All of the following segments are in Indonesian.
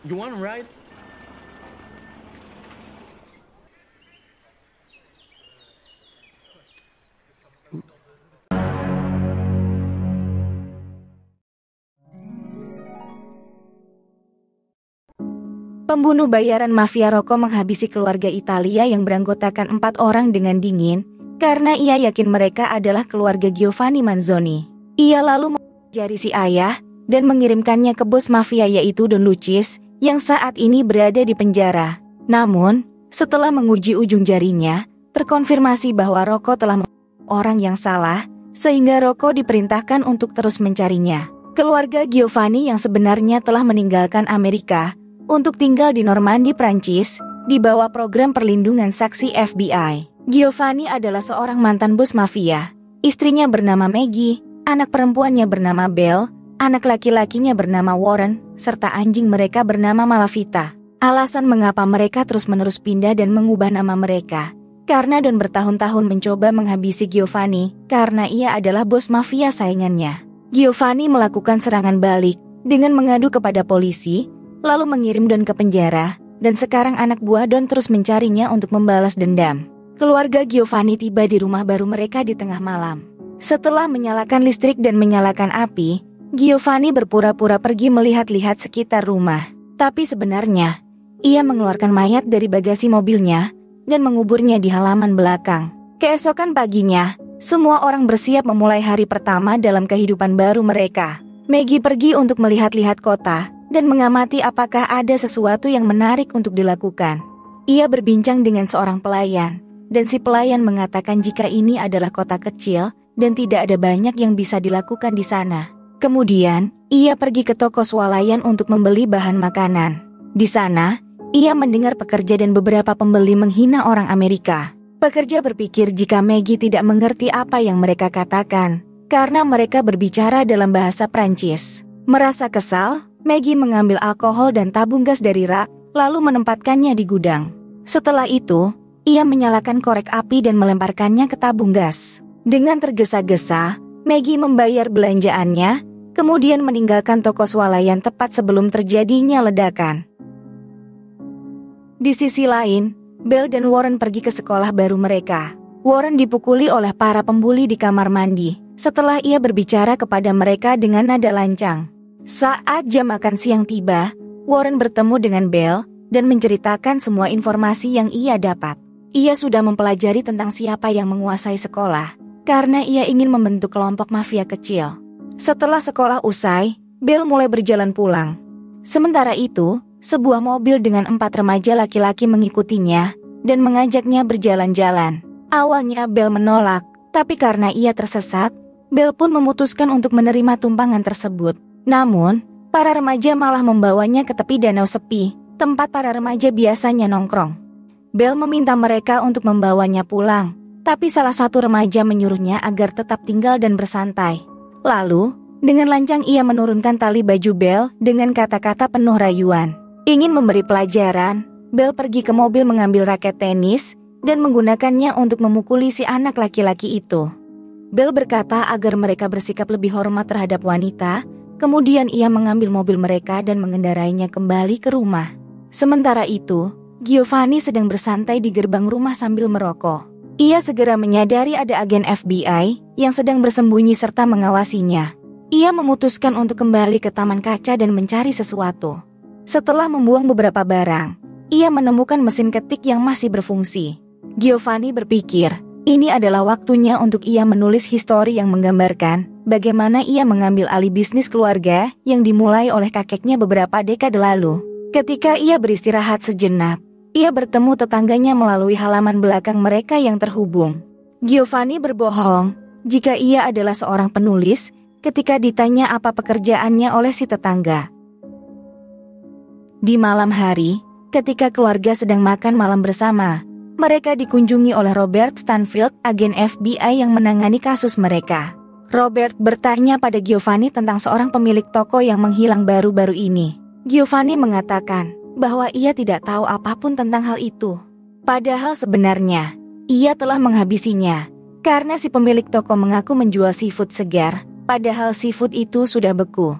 You want to ride? Pembunuh bayaran mafia rokok menghabisi keluarga Italia yang beranggotakan 4 orang dengan dingin, karena ia yakin mereka adalah keluarga Giovanni Manzoni. Ia lalu menjari si ayah, dan mengirimkannya ke bos mafia yaitu Don Lucis, yang saat ini berada di penjara. Namun, setelah menguji ujung jarinya, terkonfirmasi bahwa Rocco telah membunuh orang yang salah, sehingga Rocco diperintahkan untuk terus mencarinya. Keluarga Giovanni yang sebenarnya telah meninggalkan Amerika untuk tinggal di Normandi, Prancis, di bawah program perlindungan saksi FBI. Giovanni adalah seorang mantan bos mafia. Istrinya bernama Maggie, anak perempuannya bernama Belle, anak laki-lakinya bernama Warren, serta anjing mereka bernama Malavita. Alasan mengapa mereka terus-menerus pindah dan mengubah nama mereka, karena Don bertahun-tahun mencoba menghabisi Giovanni, karena ia adalah bos mafia saingannya. Giovanni melakukan serangan balik, dengan mengadu kepada polisi, lalu mengirim Don ke penjara, dan sekarang anak buah Don terus mencarinya untuk membalas dendam. Keluarga Giovanni tiba di rumah baru mereka di tengah malam. Setelah menyalakan listrik dan menyalakan api, Giovanni berpura-pura pergi melihat-lihat sekitar rumah. Tapi sebenarnya, ia mengeluarkan mayat dari bagasi mobilnya, dan menguburnya di halaman belakang. Keesokan paginya, semua orang bersiap memulai hari pertama dalam kehidupan baru mereka. Maggie pergi untuk melihat-lihat kota, dan mengamati apakah ada sesuatu yang menarik untuk dilakukan. Ia berbincang dengan seorang pelayan, dan si pelayan mengatakan jika ini adalah kota kecil, dan tidak ada banyak yang bisa dilakukan di sana. Kemudian, ia pergi ke toko swalayan untuk membeli bahan makanan. Di sana, ia mendengar pekerja dan beberapa pembeli menghina orang Amerika. Pekerja berpikir jika Maggie tidak mengerti apa yang mereka katakan, karena mereka berbicara dalam bahasa Prancis. Merasa kesal, Maggie mengambil alkohol dan tabung gas dari rak, lalu menempatkannya di gudang. Setelah itu, ia menyalakan korek api dan melemparkannya ke tabung gas. Dengan tergesa-gesa, Maggie membayar belanjaannya, kemudian meninggalkan toko swalayan tepat sebelum terjadinya ledakan. Di sisi lain, Belle dan Warren pergi ke sekolah baru mereka. Warren dipukuli oleh para pembuli di kamar mandi, setelah ia berbicara kepada mereka dengan nada lancang. Saat jam makan siang tiba, Warren bertemu dengan Belle dan menceritakan semua informasi yang ia dapat. Ia sudah mempelajari tentang siapa yang menguasai sekolah, karena ia ingin membentuk kelompok mafia kecil. Setelah sekolah usai, Belle mulai berjalan pulang. Sementara itu, sebuah mobil dengan 4 remaja laki-laki mengikutinya dan mengajaknya berjalan-jalan. Awalnya Belle menolak, tapi karena ia tersesat, Belle pun memutuskan untuk menerima tumpangan tersebut. Namun, para remaja malah membawanya ke tepi danau sepi, tempat para remaja biasanya nongkrong. Belle meminta mereka untuk membawanya pulang, tapi salah satu remaja menyuruhnya agar tetap tinggal dan bersantai. Lalu, dengan lancang ia menurunkan tali baju Belle dengan kata-kata penuh rayuan. Ingin memberi pelajaran, Belle pergi ke mobil mengambil raket tenis dan menggunakannya untuk memukuli si anak laki-laki itu. Belle berkata agar mereka bersikap lebih hormat terhadap wanita. Kemudian ia mengambil mobil mereka dan mengendarainya kembali ke rumah. Sementara itu, Giovanni sedang bersantai di gerbang rumah sambil merokok. Ia segera menyadari ada agen FBI yang sedang bersembunyi serta mengawasinya. Ia memutuskan untuk kembali ke taman kaca dan mencari sesuatu. Setelah membuang beberapa barang, ia menemukan mesin ketik yang masih berfungsi. Giovanni berpikir, ini adalah waktunya untuk ia menulis histori yang menggambarkan bagaimana ia mengambil alih bisnis keluarga yang dimulai oleh kakeknya beberapa dekade lalu. Ketika ia beristirahat sejenak, ia bertemu tetangganya melalui halaman belakang mereka yang terhubung. Giovanni berbohong jika ia adalah seorang penulis ketika ditanya apa pekerjaannya oleh si tetangga. Di malam hari, ketika keluarga sedang makan malam bersama, mereka dikunjungi oleh Robert Stanfield, agen FBI yang menangani kasus mereka. Robert bertanya pada Giovanni tentang seorang pemilik toko yang menghilang baru-baru ini. Giovanni mengatakan bahwa ia tidak tahu apapun tentang hal itu. Padahal sebenarnya, ia telah menghabisinya, karena si pemilik toko mengaku menjual seafood segar, padahal seafood itu sudah beku.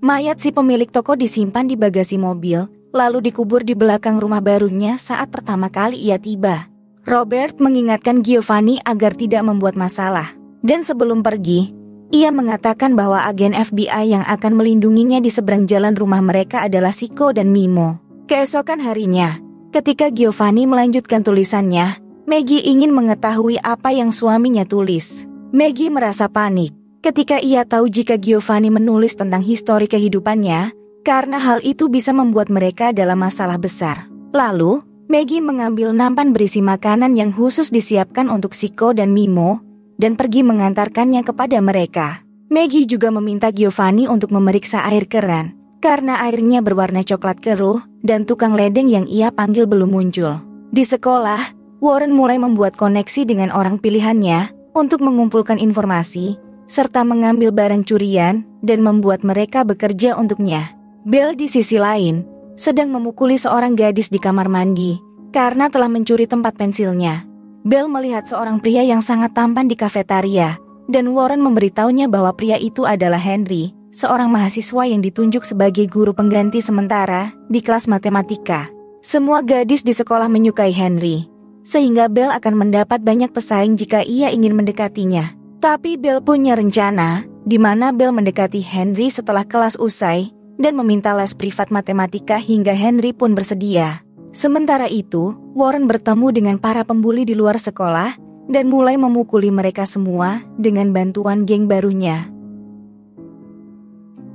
Mayat si pemilik toko disimpan di bagasi mobil, lalu dikubur di belakang rumah barunya saat pertama kali ia tiba. Robert mengingatkan Giovanni agar tidak membuat masalah. Dan sebelum pergi, ia mengatakan bahwa agen FBI yang akan melindunginya di seberang jalan rumah mereka adalah Chico dan Mimo. Keesokan harinya, ketika Giovanni melanjutkan tulisannya, Maggie ingin mengetahui apa yang suaminya tulis. Maggie merasa panik ketika ia tahu jika Giovanni menulis tentang histori kehidupannya, karena hal itu bisa membuat mereka dalam masalah besar. Lalu, Maggie mengambil nampan berisi makanan yang khusus disiapkan untuk Chico dan Mimo, dan pergi mengantarkannya kepada mereka. Maggie juga meminta Giovanni untuk memeriksa air keran, karena airnya berwarna coklat keruh, dan tukang ledeng yang ia panggil belum muncul. Di sekolah, Warren mulai membuat koneksi dengan orang pilihannya untuk mengumpulkan informasi, serta mengambil barang curian, dan membuat mereka bekerja untuknya. Bill di sisi lain, sedang memukuli seorang gadis di kamar mandi, karena telah mencuri tempat pensilnya. Bill melihat seorang pria yang sangat tampan di kafetaria, dan Warren memberitahunya bahwa pria itu adalah Henry, seorang mahasiswa yang ditunjuk sebagai guru pengganti sementara di kelas matematika. Semua gadis di sekolah menyukai Henry, sehingga Bill akan mendapat banyak pesaing jika ia ingin mendekatinya. Tapi Bill punya rencana, di mana Bill mendekati Henry setelah kelas usai, dan meminta les privat matematika hingga Henry pun bersedia. Sementara itu, Warren bertemu dengan para pembuli di luar sekolah dan mulai memukuli mereka semua dengan bantuan geng barunya.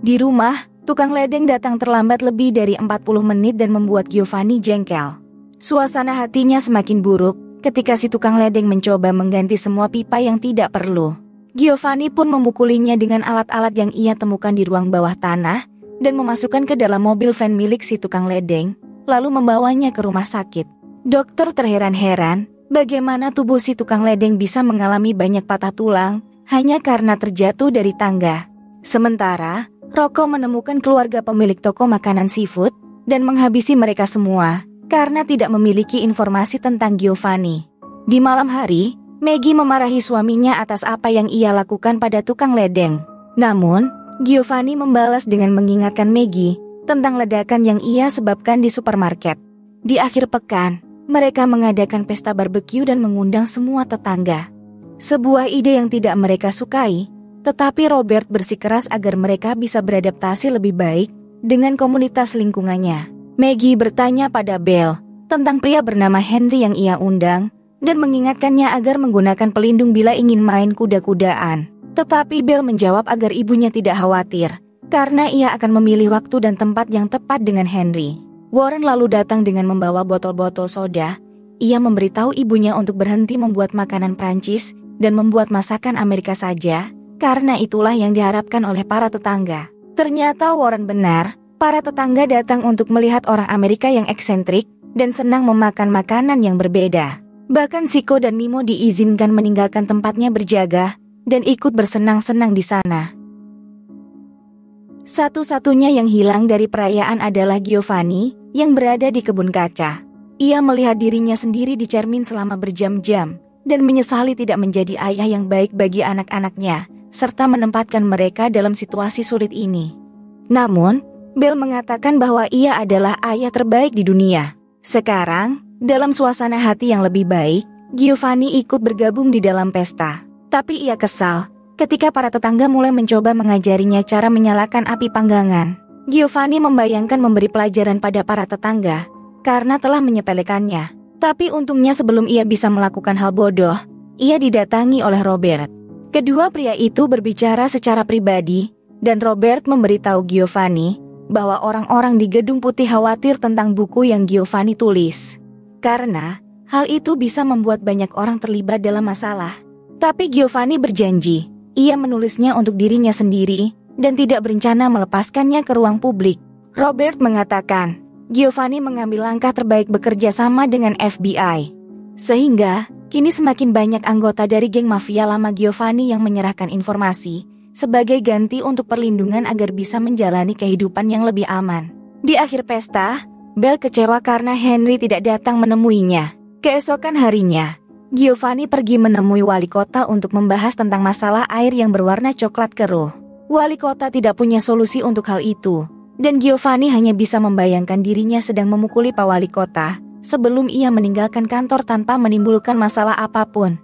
Di rumah, tukang ledeng datang terlambat lebih dari 40 menit dan membuat Giovanni jengkel. Suasana hatinya semakin buruk ketika si tukang ledeng mencoba mengganti semua pipa yang tidak perlu. Giovanni pun memukulinya dengan alat-alat yang ia temukan di ruang bawah tanah dan memasukkan ke dalam mobil van milik si tukang ledeng, lalu membawanya ke rumah sakit. Dokter terheran-heran bagaimana tubuh si tukang ledeng bisa mengalami banyak patah tulang hanya karena terjatuh dari tangga. Sementara, Rocco menemukan keluarga pemilik toko makanan seafood dan menghabisi mereka semua karena tidak memiliki informasi tentang Giovanni. Di malam hari, Maggie memarahi suaminya atas apa yang ia lakukan pada tukang ledeng. Namun, Giovanni membalas dengan mengingatkan Maggie tentang ledakan yang ia sebabkan di supermarket. Di akhir pekan, mereka mengadakan pesta barbeque dan mengundang semua tetangga. Sebuah ide yang tidak mereka sukai, tetapi Robert bersikeras agar mereka bisa beradaptasi lebih baik dengan komunitas lingkungannya. Maggie bertanya pada Bill tentang pria bernama Henry yang ia undang dan mengingatkannya agar menggunakan pelindung bila ingin main kuda-kudaan. Tetapi Bill menjawab agar ibunya tidak khawatir, karena ia akan memilih waktu dan tempat yang tepat dengan Henry. Warren lalu datang dengan membawa botol-botol soda. Ia memberitahu ibunya untuk berhenti membuat makanan Prancis dan membuat masakan Amerika saja, karena itulah yang diharapkan oleh para tetangga. Ternyata Warren benar, para tetangga datang untuk melihat orang Amerika yang eksentrik dan senang memakan makanan yang berbeda. Bahkan Chico dan Mimo diizinkan meninggalkan tempatnya berjaga dan ikut bersenang-senang di sana. Satu-satunya yang hilang dari perayaan adalah Giovanni yang berada di kebun kaca. Ia melihat dirinya sendiri di cermin selama berjam-jam dan menyesali tidak menjadi ayah yang baik bagi anak-anaknya, serta menempatkan mereka dalam situasi sulit ini. Namun, Bill mengatakan bahwa ia adalah ayah terbaik di dunia. Sekarang, dalam suasana hati yang lebih baik, Giovanni ikut bergabung di dalam pesta. Tapi ia kesal ketika para tetangga mulai mencoba mengajarinya cara menyalakan api panggangan. Giovanni membayangkan memberi pelajaran pada para tetangga karena telah menyepelekannya. Tapi untungnya sebelum ia bisa melakukan hal bodoh, ia didatangi oleh Robert. Kedua pria itu berbicara secara pribadi dan Robert memberitahu Giovanni bahwa orang-orang di Gedung Putih khawatir tentang buku yang Giovanni tulis. Karena hal itu bisa membuat banyak orang terlibat dalam masalah. Tapi Giovanni berjanji ia menulisnya untuk dirinya sendiri dan tidak berencana melepaskannya ke ruang publik. Robert mengatakan, Giovanni mengambil langkah terbaik bekerja sama dengan FBI. Sehingga, kini semakin banyak anggota dari geng mafia lama Giovanni yang menyerahkan informasi sebagai ganti untuk perlindungan agar bisa menjalani kehidupan yang lebih aman. Di akhir pesta, Belle kecewa karena Henry tidak datang menemuinya. Keesokan harinya, Giovanni pergi menemui wali kota untuk membahas tentang masalah air yang berwarna coklat keruh. Wali kota tidak punya solusi untuk hal itu, dan Giovanni hanya bisa membayangkan dirinya sedang memukuli Pak Wali Kota sebelum ia meninggalkan kantor tanpa menimbulkan masalah apapun.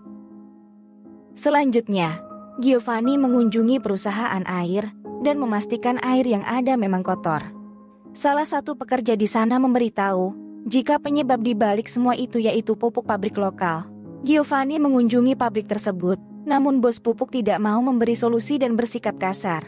Selanjutnya, Giovanni mengunjungi perusahaan air dan memastikan air yang ada memang kotor. Salah satu pekerja di sana memberitahu jika penyebab di balik semua itu yaitu pupuk pabrik lokal. Giovanni mengunjungi pabrik tersebut, namun bos pupuk tidak mau memberi solusi dan bersikap kasar.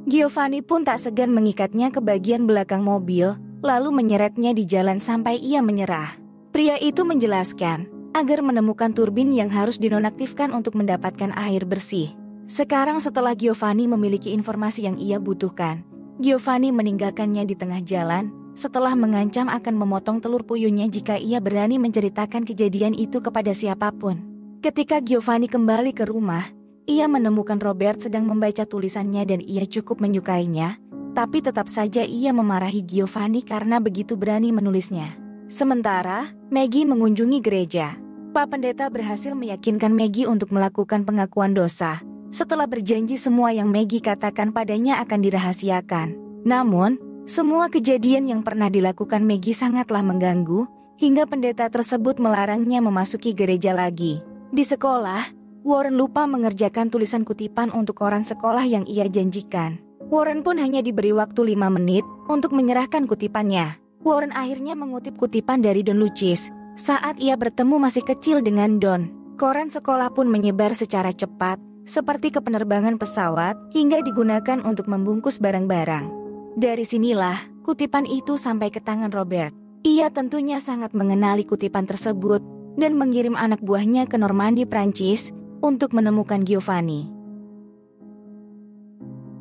Giovanni pun tak segan mengikatnya ke bagian belakang mobil, lalu menyeretnya di jalan sampai ia menyerah. Pria itu menjelaskan agar menemukan turbin yang harus dinonaktifkan untuk mendapatkan air bersih. Sekarang setelah Giovanni memiliki informasi yang ia butuhkan, Giovanni meninggalkannya di tengah jalan setelah mengancam akan memotong telur puyuhnya jika ia berani menceritakan kejadian itu kepada siapapun. Ketika Giovanni kembali ke rumah, ia menemukan Robert sedang membaca tulisannya dan ia cukup menyukainya, tapi tetap saja ia memarahi Giovanni karena begitu berani menulisnya. Sementara, Maggie mengunjungi gereja. Pak Pendeta berhasil meyakinkan Maggie untuk melakukan pengakuan dosa, setelah berjanji semua yang Maggie katakan padanya akan dirahasiakan. Namun, semua kejadian yang pernah dilakukan Maggie sangatlah mengganggu, hingga pendeta tersebut melarangnya memasuki gereja lagi. Di sekolah, Warren lupa mengerjakan tulisan kutipan untuk koran sekolah yang ia janjikan. Warren pun hanya diberi waktu 5 menit untuk menyerahkan kutipannya. Warren akhirnya mengutip kutipan dari Don Lucis saat ia bertemu masih kecil dengan Don. Koran sekolah pun menyebar secara cepat, seperti ke penerbangan pesawat, hingga digunakan untuk membungkus barang-barang. Dari sinilah kutipan itu sampai ke tangan Robert. Ia tentunya sangat mengenali kutipan tersebut dan mengirim anak buahnya ke Normandy, Prancis untuk menemukan Giovanni.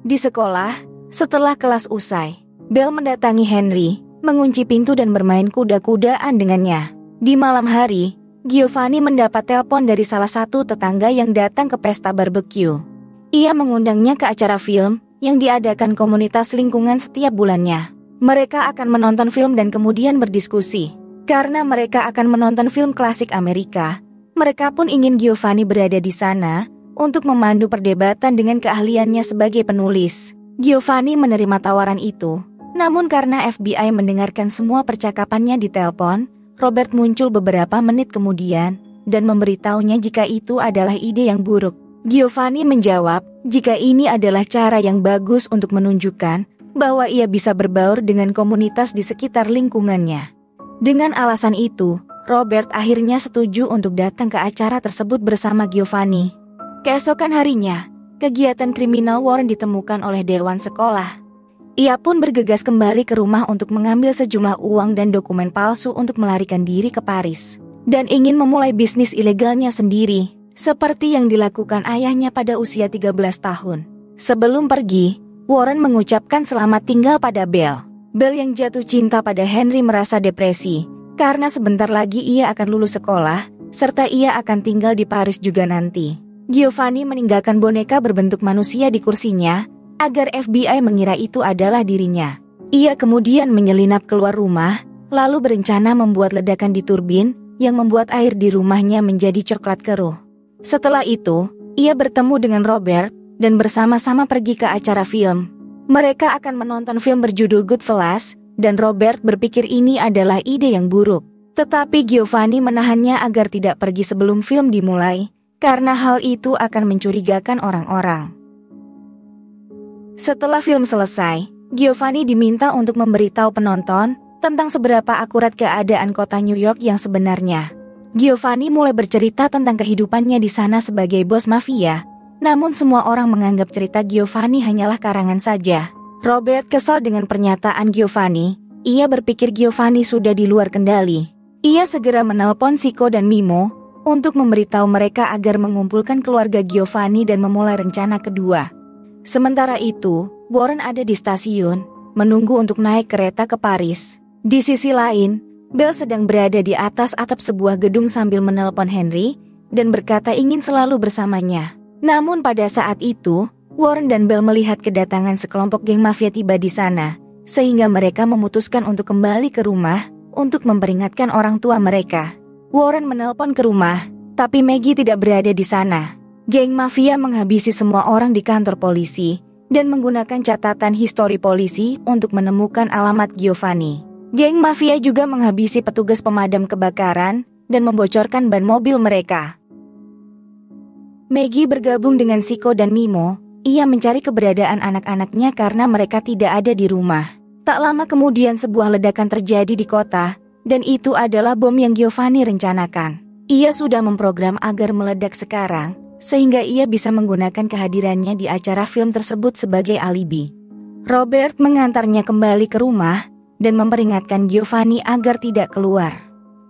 Di sekolah, setelah kelas usai, Belle mendatangi Henry, mengunci pintu dan bermain kuda-kudaan dengannya. Di malam hari, Giovanni mendapat telepon dari salah satu tetangga yang datang ke pesta barbecue. Ia mengundangnya ke acara film yang diadakan komunitas lingkungan setiap bulannya. Mereka akan menonton film dan kemudian berdiskusi. Karena mereka akan menonton film klasik Amerika, mereka pun ingin Giovanni berada di sana untuk memandu perdebatan dengan keahliannya sebagai penulis. Giovanni menerima tawaran itu, namun karena FBI mendengarkan semua percakapannya di telepon, Robert muncul beberapa menit kemudian dan memberitahunya jika itu adalah ide yang buruk. Giovanni menjawab jika ini adalah cara yang bagus untuk menunjukkan bahwa ia bisa berbaur dengan komunitas di sekitar lingkungannya. Dengan alasan itu, Robert akhirnya setuju untuk datang ke acara tersebut bersama Giovanni. Keesokan harinya, kegiatan kriminal Warren ditemukan oleh dewan sekolah. Ia pun bergegas kembali ke rumah untuk mengambil sejumlah uang dan dokumen palsu untuk melarikan diri ke Paris, dan ingin memulai bisnis ilegalnya sendiri, seperti yang dilakukan ayahnya pada usia 13 tahun. Sebelum pergi, Warren mengucapkan selamat tinggal pada Belle. Belle yang jatuh cinta pada Henry merasa depresi, karena sebentar lagi ia akan lulus sekolah, serta ia akan tinggal di Paris juga nanti. Giovanni meninggalkan boneka berbentuk manusia di kursinya, agar FBI mengira itu adalah dirinya. Ia kemudian menyelinap keluar rumah, lalu berencana membuat ledakan di turbin, yang membuat air di rumahnya menjadi coklat keruh. Setelah itu, ia bertemu dengan Robert, dan bersama-sama pergi ke acara film. Mereka akan menonton film berjudul Goodfellas, dan Robert berpikir ini adalah ide yang buruk. Tetapi Giovanni menahannya agar tidak pergi sebelum film dimulai, karena hal itu akan mencurigakan orang-orang. Setelah film selesai, Giovanni diminta untuk memberitahu penonton tentang seberapa akurat keadaan kota New York yang sebenarnya. Giovanni mulai bercerita tentang kehidupannya di sana sebagai bos mafia, namun semua orang menganggap cerita Giovanni hanyalah karangan saja. Robert kesal dengan pernyataan Giovanni. Ia berpikir Giovanni sudah di luar kendali. Ia segera menelpon Chico dan Mimo untuk memberitahu mereka agar mengumpulkan keluarga Giovanni dan memulai rencana kedua. Sementara itu, Warren ada di stasiun, menunggu untuk naik kereta ke Paris. Di sisi lain, Belle sedang berada di atas atap sebuah gedung sambil menelpon Henry dan berkata ingin selalu bersamanya. Namun pada saat itu, Warren dan Belle melihat kedatangan sekelompok geng mafia tiba di sana, sehingga mereka memutuskan untuk kembali ke rumah untuk memperingatkan orang tua mereka. Warren menelpon ke rumah, tapi Maggie tidak berada di sana. Geng mafia menghabisi semua orang di kantor polisi, dan menggunakan catatan histori polisi untuk menemukan alamat Giovanni. Geng mafia juga menghabisi petugas pemadam kebakaran dan membocorkan ban mobil mereka. Maggie bergabung dengan Chico dan Mimo. Ia mencari keberadaan anak-anaknya karena mereka tidak ada di rumah. Tak lama kemudian sebuah ledakan terjadi di kota, dan itu adalah bom yang Giovanni rencanakan. Ia sudah memprogram agar meledak sekarang, sehingga ia bisa menggunakan kehadirannya di acara film tersebut sebagai alibi. Robert mengantarnya kembali ke rumah dan memperingatkan Giovanni agar tidak keluar.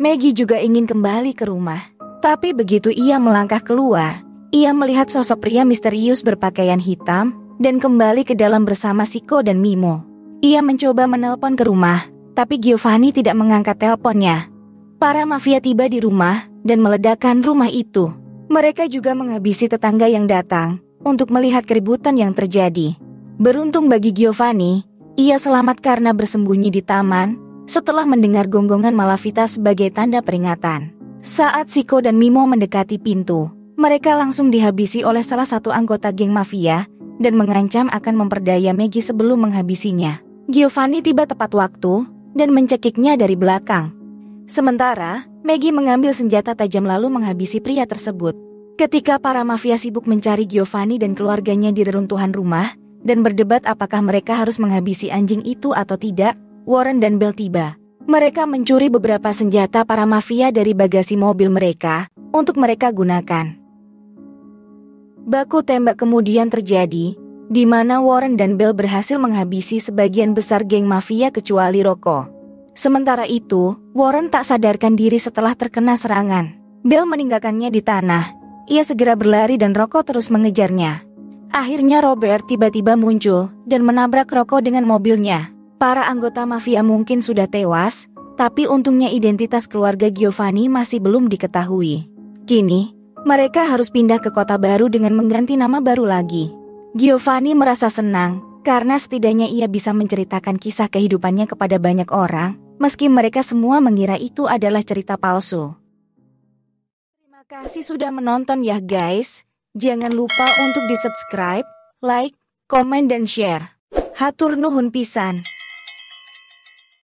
Maggie juga ingin kembali ke rumah, tapi begitu ia melangkah keluar, ia melihat sosok pria misterius berpakaian hitam dan kembali ke dalam bersama Chico dan Mimo. Ia mencoba menelpon ke rumah, tapi Giovanni tidak mengangkat teleponnya. Para mafia tiba di rumah dan meledakkan rumah itu. Mereka juga menghabisi tetangga yang datang untuk melihat keributan yang terjadi. Beruntung bagi Giovanni, ia selamat karena bersembunyi di taman setelah mendengar gonggongan Malavita sebagai tanda peringatan. Saat Chico dan Mimo mendekati pintu, mereka langsung dihabisi oleh salah satu anggota geng mafia dan mengancam akan memperdaya Maggie sebelum menghabisinya. Giovanni tiba tepat waktu dan mencekiknya dari belakang. Sementara, Maggie mengambil senjata tajam lalu menghabisi pria tersebut. Ketika para mafia sibuk mencari Giovanni dan keluarganya di reruntuhan rumah dan berdebat apakah mereka harus menghabisi anjing itu atau tidak, Warren dan Bell tiba. Mereka mencuri beberapa senjata para mafia dari bagasi mobil mereka untuk mereka gunakan. Baku tembak kemudian terjadi, di mana Warren dan Bell berhasil menghabisi sebagian besar geng mafia kecuali Rocco. Sementara itu, Warren tak sadarkan diri setelah terkena serangan. Bell meninggalkannya di tanah. Ia segera berlari dan Rocco terus mengejarnya. Akhirnya Robert tiba-tiba muncul dan menabrak Rocco dengan mobilnya. Para anggota mafia mungkin sudah tewas, tapi untungnya identitas keluarga Giovanni masih belum diketahui. Kini, mereka harus pindah ke kota baru dengan mengganti nama baru lagi. Giovanni merasa senang karena setidaknya ia bisa menceritakan kisah kehidupannya kepada banyak orang, meski mereka semua mengira itu adalah cerita palsu. Terima kasih sudah menonton ya guys. Jangan lupa untuk di-subscribe, like, komen dan share. Hatur nuhun pisan.